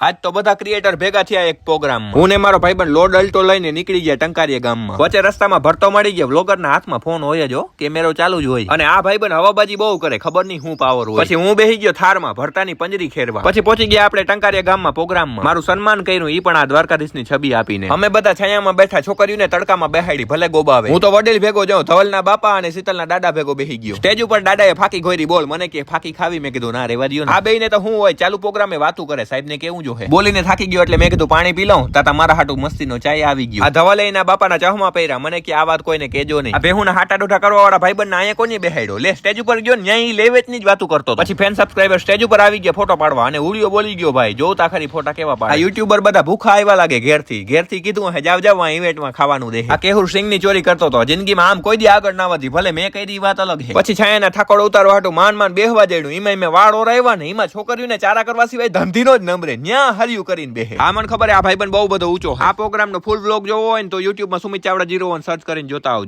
આજ તો બધા ક્રિએટર ભેગા થયા એક પ્રોગ્રામમાં. હું ને મારો ભાઈબંધ લોડ અલ્ટો લઈને નીકળી ગયા ટંકારીયા ગામમાં. વચ્ચે રસ્તામાં ભરતો મળી ગયા. વ્લોગરના હાથમાં ફોન હોય જ, કેમેરો ચાલુ જ હોય, અને આ ભાઈબંધ હવાબાજી બહુ કરે, ખબર નહીં હું પાવર હોય. પછી હું બેહી ગયો થારમાં ભરતાની પંજરી ખેરવા. પછી પહોંચી ગયા આપણે ટંકારીયા ગામમાં પ્રોગ્રામમાં. મારું સન્માન કર્યું ઈ પણ આ દ્વારકાધીશની છબી આપીને. અમે બધા છાયામાં બેઠા, છોકરીઓને તડકામાં બેહાડી, ભલે ગોબાવે. હું તો વડીલ ભેગો જાઉં, ધવલના બાપા અને શીતલના દાદા ભેગો બેહી ગયો. સ્ટેજ ઉપર દાદાએ ફાકી ઘોરી. બોલ, મને કે ફાકી ખાવી? મેં કીધું ના, રેવા દ્યો ને. આ બેયને તો હું હોય, ચાલુ પ્રોગ્રામે વાતું કરે, સાહેબને કેવું જો હે. બોલીને થાકી ગયો એટલે મેં કીધું પાણી પી લઉં. તાતા મારા હાટુ મસ્તીનો ચાય આવી ગયો. આ ધવલે એના બાપાના ચહમાં પહેર્યા. મને કે આ વાત કોઈને કેજો નહીં. આ ભેહુના હાટા ડોઠા કરવા વાળા ભાઈબંધને અહીંયા કોની બેહાડ્યો? લે, સ્ટેજ ઉપર ગયો, ન્યાય લેવેચની જ વાતું કરતો. પછી ફેન સબસ્ક્રાઇબર સ્ટેજ ઉપર આવી ગયા ફોટો પાડવા, અને ઉડિયો બોલી ગયો. ભાઈ જોતા ખરી ફોટા કેવા પાડે. આ યુટ્યુબર બધા ભૂખા આવ્યા લાગે ઘેરથી. ઘેરથી કીધું હે જાવ જાવ આ ઇવેન્ટમાં ખાવાનું દે. આ કેહુર સિંગની ચોરી કરતો હતો. જિંદગીમાં આમ કોઈ દી આગળ ના વધી, ભલે મેં કરી વાત અલગ છે. પછી છાયાના ઠાકોર ઉતારવા હાટુ માન બેહવા દેડું. એમાં મેં વાળ ઓરાવ્યા ને, એમાં છોકરીઓને ચારા કરવા સિવાય ધંધીનો જ નંબરે ન્યા હર્યું કરીને બેહે. આ મને ખબર આ ભાઈબંધ બહુ બધો ઊંચો. આ પ્રોગ્રામનો ફૂલ વ્લોગ જોવો હોય ને તો યુટ્યુબમાં સુમિત ચાવડા 01 સર્ચ કરીને જોતા આવજો.